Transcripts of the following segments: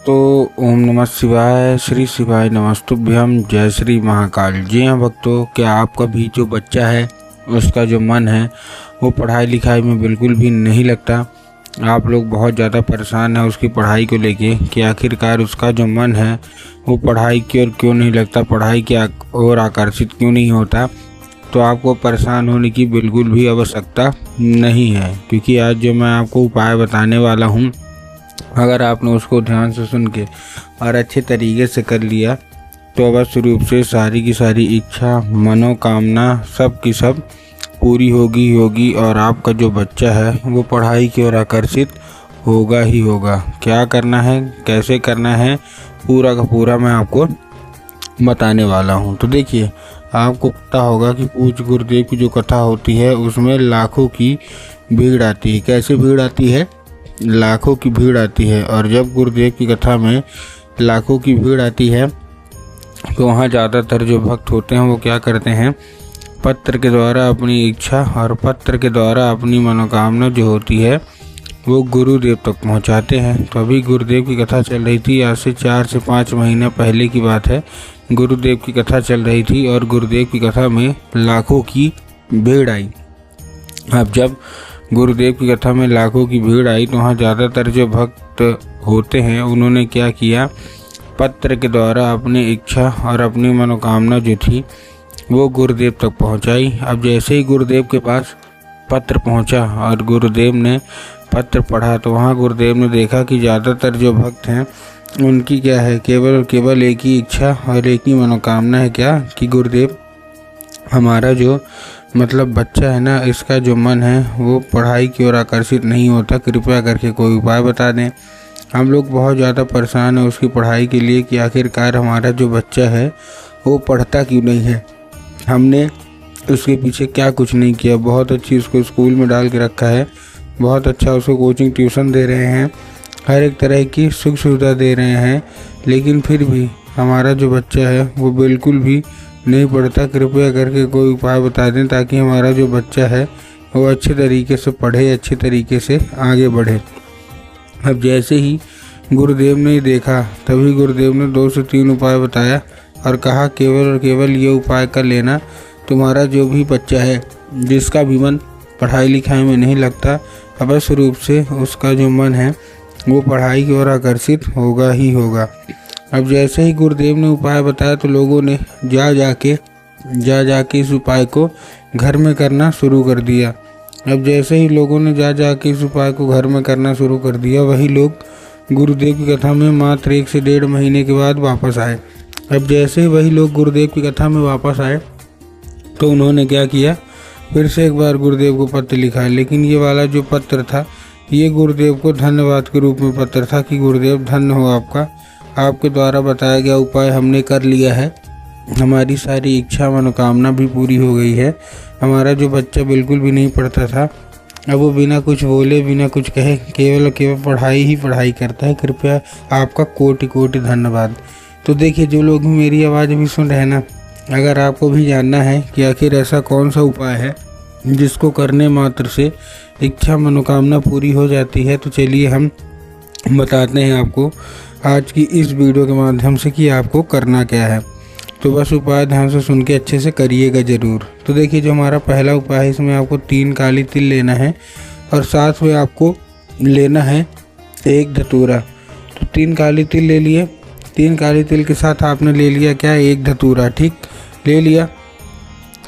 भक्तों, ओम नमः शिवाय। श्री शिवाय नमस्तुभ्यम। जय श्री महाकाल। जी हाँ भक्तों, क्या आपका भी जो बच्चा है उसका जो मन है वो पढ़ाई लिखाई में बिल्कुल भी नहीं लगता। आप लोग बहुत ज़्यादा परेशान हैं उसकी पढ़ाई को लेके कि आखिरकार उसका जो मन है वो पढ़ाई की ओर क्यों नहीं लगता, पढ़ाई की ओर आकर्षित क्यों नहीं होता। तो आपको परेशान होने की बिल्कुल भी आवश्यकता नहीं है, क्योंकि आज जो मैं आपको उपाय बताने वाला हूँ, अगर आपने उसको ध्यान से सुन के और अच्छे तरीके से कर लिया तो अवश्य रूप से सारी की सारी इच्छा, मनोकामना सब की सब पूरी होगी और आपका जो बच्चा है वो पढ़ाई की ओर आकर्षित होगा ही होगा। क्या करना है, कैसे करना है, पूरा का पूरा मैं आपको बताने वाला हूँ। तो देखिए, आपको पता होगा कि पूज्य गुरुदेव की जो कथा होती है उसमें लाखों की भीड़ आती है। कैसे भीड़ आती है? लाखों की भीड़ आती है। और जब गुरुदेव की कथा में लाखों की भीड़ आती है तो वहाँ ज़्यादातर जो भक्त होते हैं वो क्या करते हैं, पत्र के द्वारा अपनी इच्छा और पत्र के द्वारा अपनी मनोकामना जो होती है वो गुरुदेव तक पहुंचाते हैं। तो अभी गुरुदेव की कथा चल रही थी, आज से 4 से 5 महीने पहले की बात है। गुरुदेव की कथा चल रही थी और गुरुदेव की कथा में लाखों की भीड़ आई। अब जब गुरुदेव की कथा में लाखों की भीड़ आई तो वहाँ ज़्यादातर जो भक्त होते हैं उन्होंने क्या किया, पत्र के द्वारा अपनी इच्छा और अपनी मनोकामना जो थी वो गुरुदेव तक पहुंचाई। अब जैसे ही गुरुदेव के पास पत्र पहुंचा और गुरुदेव ने पत्र पढ़ा तो वहाँ गुरुदेव ने देखा कि ज़्यादातर जो भक्त हैं उनकी क्या है, केवल और केवल एक ही इच्छा और एक ही मनोकामना है, क्या कि गुरुदेव हमारा जो बच्चा है ना, इसका जो मन है वो पढ़ाई की ओर आकर्षित नहीं होता, कृपया करके कोई उपाय बता दें। हम लोग बहुत ज़्यादा परेशान हैं उसकी पढ़ाई के लिए कि आखिरकार हमारा जो बच्चा है वो पढ़ता क्यों नहीं है। हमने उसके पीछे क्या कुछ नहीं किया, बहुत अच्छी उसको स्कूल में डाल के रखा है, बहुत अच्छा उसको कोचिंग ट्यूशन दे रहे हैं, हर एक तरह की सुख सुविधा दे रहे हैं, लेकिन फिर भी हमारा जो बच्चा है वो बिल्कुल भी नहीं पढ़ता। कृपया करके कोई उपाय बता दें ताकि हमारा जो बच्चा है वो अच्छे तरीके से पढ़े, अच्छे तरीके से आगे बढ़े। अब जैसे ही गुरुदेव ने देखा तभी गुरुदेव ने 2 से 3 उपाय बताया और कहा केवल और केवल ये उपाय कर लेना, तुम्हारा जो भी बच्चा है जिसका भी मन पढ़ाई लिखाई में नहीं लगता, अवश्य रूप से उसका जो मन है वो पढ़ाई की ओर आकर्षित होगा ही होगा। अब जैसे ही गुरुदेव ने उपाय बताया तो लोगों ने जा जाके इस उपाय को घर में करना शुरू कर दिया। अब जैसे ही लोगों ने जा जाके इस उपाय को घर में करना शुरू कर दिया, वही लोग गुरुदेव की कथा में मात्र 1 से 1.5 महीने के बाद वापस आए। अब जैसे ही वही लोग गुरुदेव की कथा में वापस आए तो उन्होंने क्या किया, फिर से एक बार गुरुदेव को पत्र लिखा, लेकिन ये वाला जो पत्र था ये गुरुदेव को धन्यवाद के रूप में पत्र था कि गुरुदेव धन्य हो आपका, आपके द्वारा बताया गया उपाय हमने कर लिया है, हमारी सारी इच्छा मनोकामना भी पूरी हो गई है। हमारा जो बच्चा बिल्कुल भी नहीं पढ़ता था, अब वो बिना कुछ बोले बिना कुछ कहे केवल केवल पढ़ाई ही पढ़ाई करता है। कृपया आपका कोटि कोटि धन्यवाद। तो देखिए, जो लोग भी मेरी आवाज़ अभी सुन रहे हैं ना, अगर आपको भी जानना है कि आखिर ऐसा कौन सा उपाय है जिसको करने मात्र से इच्छा मनोकामना पूरी हो जाती है, तो चलिए हम बताते हैं आपको आज की इस वीडियो के माध्यम से कि आपको करना क्या है। तो बस उपाय ध्यान से सुन के अच्छे से करिएगा ज़रूर। तो देखिए, जो हमारा पहला उपाय है इसमें आपको 3 काली तिल लेना है और साथ में आपको लेना है 1 धतूरा। तो 3 काली तिल ले लिए, 3 काली तिल के साथ आपने ले लिया क्या, 1 धतूरा, ठीक ले लिया।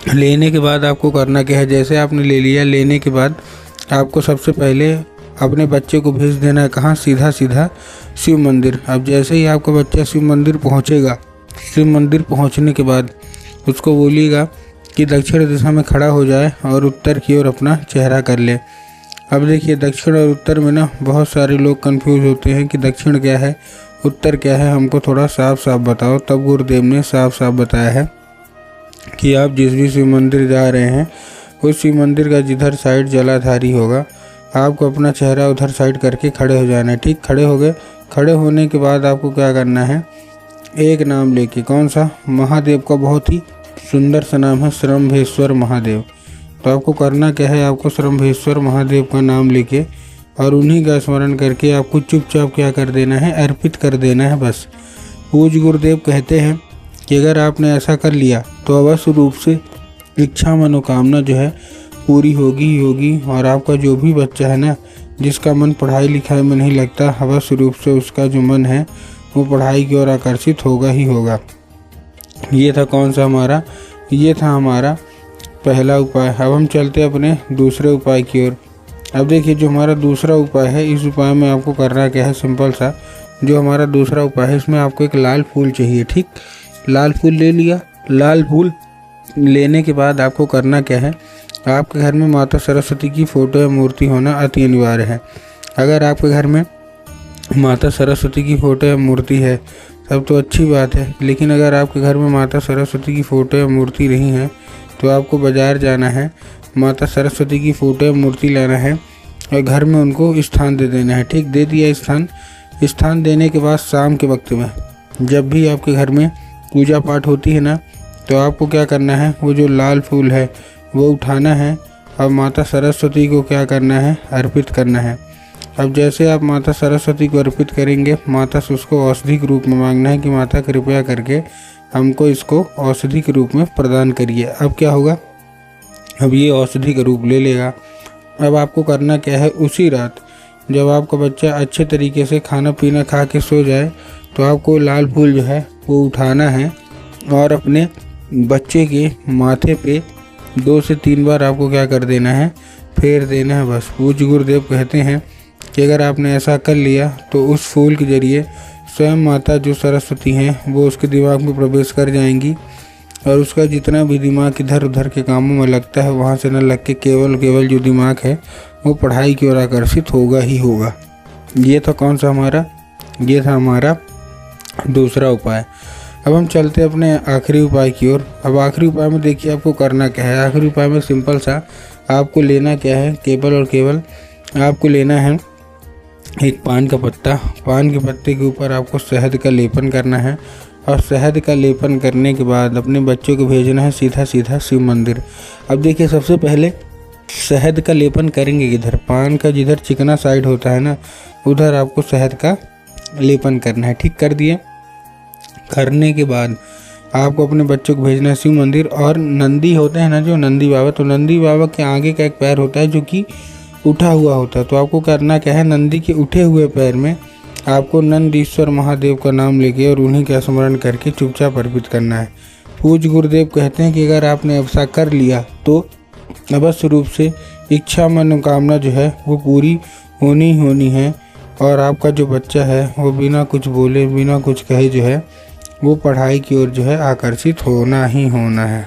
लेने के बाद आपको करना क्या है, जैसे आपने ले लिया, लेने के बाद आपको सबसे पहले अपने बच्चे को भेज देना है कहाँ, सीधा शिव मंदिर। अब जैसे ही आपका बच्चा शिव मंदिर पहुँचेगा, शिव मंदिर पहुँचने के बाद उसको बोलिएगा कि दक्षिण दिशा में खड़ा हो जाए और उत्तर की ओर अपना चेहरा कर ले। अब देखिए, दक्षिण और उत्तर में ना बहुत सारे लोग कंफ्यूज होते हैं कि दक्षिण क्या है, उत्तर क्या है, हमको थोड़ा साफ साफ बताओ। तब गुरुदेव ने साफ साफ बताया है कि आप जिस भी शिव मंदिर जा रहे हैं उस शिव मंदिर का जिधर साइड जलाधारी होगा आपको अपना चेहरा उधर साइड करके खड़े हो जाना है, ठीक। खड़े हो गए, खड़े होने के बाद आपको क्या करना है, एक नाम लेके, कौन सा, महादेव का बहुत ही सुंदर सा नाम है, श्रम्भेश्वर महादेव। तो आपको करना क्या है, आपको श्रम्भेश्वर महादेव का नाम लेके और उन्हीं का स्मरण करके आपको चुपचाप क्या कर देना है, अर्पित कर देना है बस। पूज्य गुरुदेव कहते हैं कि अगर आपने ऐसा कर लिया तो अवश्य रूप से इच्छा मनोकामना जो है पूरी होगी ही होगी। और आपका जो भी बच्चा है ना, जिसका मन पढ़ाई लिखाई में नहीं लगता, अवश्य रूप से उसका जो मन है वो पढ़ाई की ओर आकर्षित होगा ही होगा। ये था कौन सा हमारा, ये था हमारा पहला उपाय। अब हम चलते अपने दूसरे उपाय की ओर। अब देखिए जो हमारा दूसरा उपाय है, इस उपाय में आपको करना क्या है, सिंपल सा। जो हमारा दूसरा उपाय है इसमें आपको एक लाल फूल चाहिए, ठीक। लाल फूल ले लिया। लाल फूल लेने के बाद आपको करना क्या है, आपके घर में माता सरस्वती की फ़ोटो या मूर्ति होना अति अनिवार्य है। अगर आपके घर में माता सरस्वती की फ़ोटो या मूर्ति है तब तो अच्छी बात है, लेकिन अगर आपके घर में माता सरस्वती की फ़ोटो या मूर्ति नहीं है तो आपको बाज़ार जाना है, माता सरस्वती की फ़ोटो या मूर्ति लाना है और घर में उनको स्थान दे देना है, ठीक। दे दिया स्थान देने के बाद शाम के वक्त में जब भी आपके घर में पूजा पाठ होती है ना, तो आपको क्या करना है, वो जो लाल फूल है वो उठाना है और माता सरस्वती को क्या करना है, अर्पित करना है। अब जैसे आप माता सरस्वती को अर्पित करेंगे, माता से उसको औषधि के रूप में मांगना है कि माता कृपया करके हमको इसको औषधि के रूप में प्रदान करिए। अब क्या होगा, अब ये औषधि का रूप ले लेगा। अब आपको करना क्या है, उसी रात जब आपका बच्चा अच्छे तरीके से खाना पीना खा के सो जाए तो आपको लाल फूल जो है वो उठाना है और अपने बच्चे के माथे पे 2 से 3 बार आपको क्या कर देना है, फेर देना है बस। पूज्य गुरुदेव कहते हैं कि अगर आपने ऐसा कर लिया तो उस फूल के जरिए स्वयं माता जो सरस्वती हैं वो उसके दिमाग में प्रवेश कर जाएंगी और उसका जितना भी दिमाग इधर उधर के कामों में लगता है वहाँ से न लग के केवल जो दिमाग है वो पढ़ाई की ओर आकर्षित होगा ही होगा। ये था कौन सा हमारा, ये था हमारा दूसरा उपाय। अब हम चलते अपने आखिरी उपाय की ओर। अब आखिरी उपाय में देखिए आपको करना क्या है। आखिरी उपाय में सिंपल सा आपको लेना क्या है, केवल और केवल आपको लेना है एक पान का पत्ता। पान के पत्ते के ऊपर आपको शहद का लेपन करना है और शहद का लेपन करने के बाद अपने बच्चों को भेजना है सीधा शिव मंदिर। अब देखिए सबसे पहले शहद का लेपन करेंगे किधर, पान का जिधर चिकना साइड होता है ना उधर आपको शहद का लेपन करना है, ठीक। कर दिए। करने के बाद आपको अपने बच्चों को भेजना है शिव मंदिर। और नंदी होते हैं ना जो नंदी बाबा, तो नंदी बाबा के आगे का एक पैर होता है जो कि उठा हुआ होता है। तो आपको करना क्या है, नंदी के उठे हुए पैर में आपको नंदीश्वर महादेव का नाम लेके और उन्हीं का स्मरण करके चुपचाप अर्पित करना है। पूज्य गुरुदेव कहते हैं कि अगर आपने ऐसा कर लिया तो अवश्य रूप से इच्छा मनोकामना जो है वो पूरी होनी है और आपका जो बच्चा है वो बिना कुछ बोले बिना कुछ कहे जो है वो पढ़ाई की ओर जो है आकर्षित होना ही होना है।